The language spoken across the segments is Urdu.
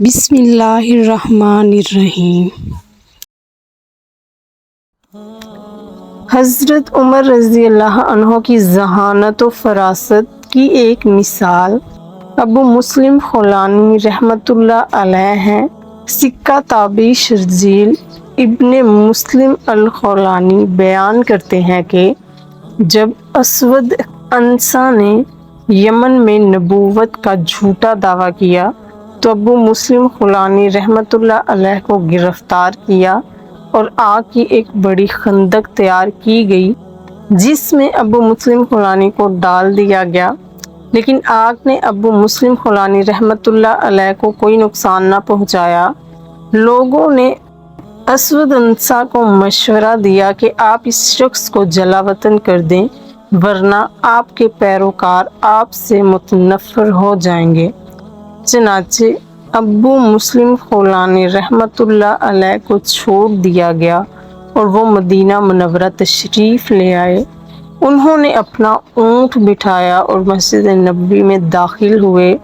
بسم اللہ الرحمن الرحیم۔ حضرت عمر رضی اللہ عنہ کی ذہانت و فراست کی ایک مثال ابو مسلم خولانی رحمۃ اللہ علیہ ہیں۔ سکہ تابعی شرجیل ابن مسلم الخولانی بیان کرتے ہیں کہ جب اسود عنسا نے یمن میں نبوت کا جھوٹا دعویٰ کیا تو ابو مسلم خولانی رحمۃ اللہ علیہ کو گرفتار کیا اور آگ کی ایک بڑی خندق تیار کی گئی جس میں ابو مسلم خولانی کو ڈال دیا گیا، لیکن آگ نے ابو مسلم خولانی رحمۃ اللہ علیہ کو کوئی نقصان نہ پہنچایا۔ لوگوں نے اسود عنسا کو مشورہ دیا کہ آپ اس شخص کو جلا وطن کر دیں ورنہ آپ کے پیروکار آپ سے متنفر ہو جائیں گے۔ چنانچہ ابو مسلم خولانی رحمۃ اللہ علیہ کو چھوڑ دیا گیا اور وہ مدینہ منورہ تشریف لے آئے۔ انہوں نے اپنا اونٹ بٹھایا اور مسجد نبوی میں داخل ہوئے۔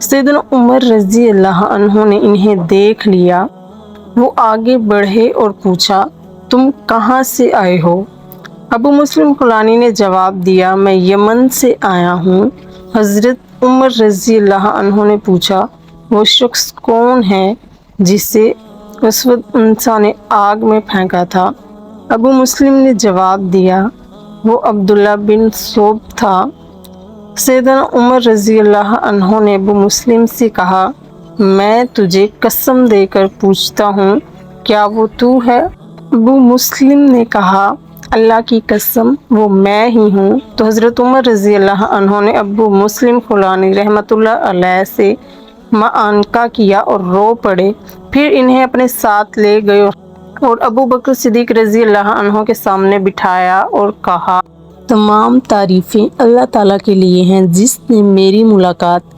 سیدنا عمر رضی اللہ عنہ نے انہیں دیکھ لیا۔ وہ آگے بڑھے اور پوچھا، تم کہاں سے آئے ہو؟ ابو مسلم خولانی نے جواب دیا، میں یمن سے آیا ہوں۔ حضرت عمر رضی اللہ عنہ نے پوچھا، وہ شخص کون ہے جسے اسود عنسا نے آگ میں پھینکا تھا؟ ابو مسلم نے جواب دیا، وہ عبداللہ بن ثوب تھا۔ سیدنا عمر رضی اللہ عنہ نے ابو مسلم سے کہا، میں تجھے قسم دے کر پوچھتا ہوں، کیا وہ تو ہے؟ ابو مسلم نے کہا، اللہ کی قسم وہ میں ہی ہوں۔ تو حضرت عمر رضی اللہ عنہ نے ابو مسلم خولانی رحمۃ اللہ علیہ سے معانقہ کیا اور رو پڑے، پھر انہیں اپنے ساتھ لے گئے اور ابو بکر صدیق رضی اللہ عنہ کے سامنے بٹھایا اور کہا، تمام تعریفیں اللہ تعالیٰ کے لیے ہیں جس نے میری ملاقات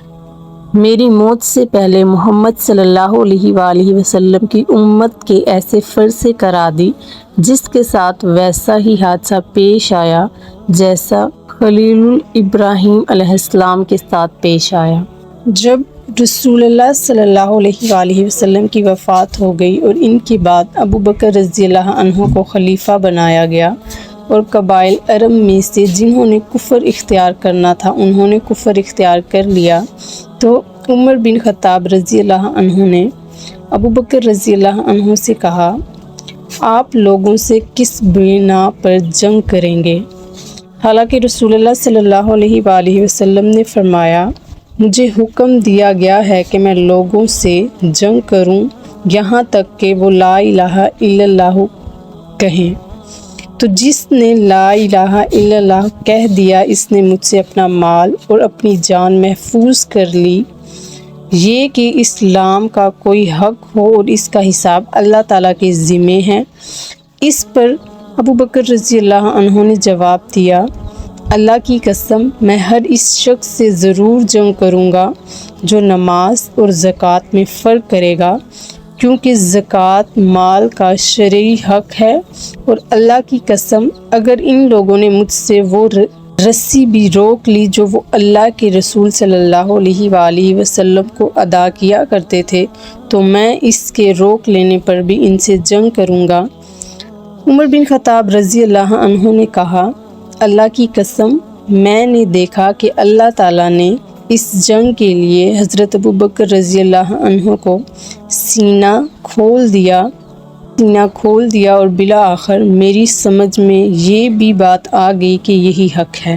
میری موت سے پہلے محمد صلی اللہ علیہ وآلہ وسلم کی امت کے ایسے فرد سے کرا دی جس کے ساتھ ویسا ہی حادثہ پیش آیا جیسا خلیل ابراہیم علیہ السلام کے ساتھ پیش آیا۔ جب رسول اللہ صلی اللہ علیہ وآلہ وسلم کی وفات ہو گئی اور ان کے بعد ابو بکر رضی اللہ عنہ کو خلیفہ بنایا گیا اور قبائل عرب میں سے جنہوں نے کفر اختیار کرنا تھا انہوں نے کفر اختیار کر لیا، تو عمر بن خطاب رضی اللہ عنہ نے ابو بکر رضی اللہ عنہ سے کہا، آپ لوگوں سے کس بنا پر جنگ کریں گے؟ حالانکہ رسول اللہ صلی اللہ علیہ وآلہ وسلم نے فرمایا، مجھے حکم دیا گیا ہے کہ میں لوگوں سے جنگ کروں یہاں تک کہ وہ لا الہ الا اللہ کہیں۔ تو جس نے لا الہ الا اللہ کہہ دیا اس نے مجھ سے اپنا مال اور اپنی جان محفوظ کر لی۔ یہ کہ اسلام کا کوئی حق ہو اور اس کا حساب اللہ تعالیٰ کے ذمے ہے۔ اس پر ابو بکر رضی اللہ عنہ نے جواب دیا، اللہ کی قسم میں ہر اس شخص سے ضرور جنگ کروں گا جو نماز اور زکوٰۃ میں فرق کرے گا، کیونکہ زکوٰۃ مال کا شرعی حق ہے، اور اللہ کی قسم اگر ان لوگوں نے مجھ سے وہ رسی بھی روک لی جو وہ اللہ کے رسول صلی اللہ علیہ وآلہ وسلم کو ادا کیا کرتے تھے تو میں اس کے روک لینے پر بھی ان سے جنگ کروں گا۔ عمر بن خطاب رضی اللہ عنہ نے کہا، اللہ کی قسم میں نے دیکھا کہ اللہ تعالیٰ نے اس جنگ کے لیے حضرت ابو بکر رضی اللہ عنہ کو سینہ کھول دیا اور بالآخر میری سمجھ میں یہ بھی بات آ گئی کہ یہی حق ہے۔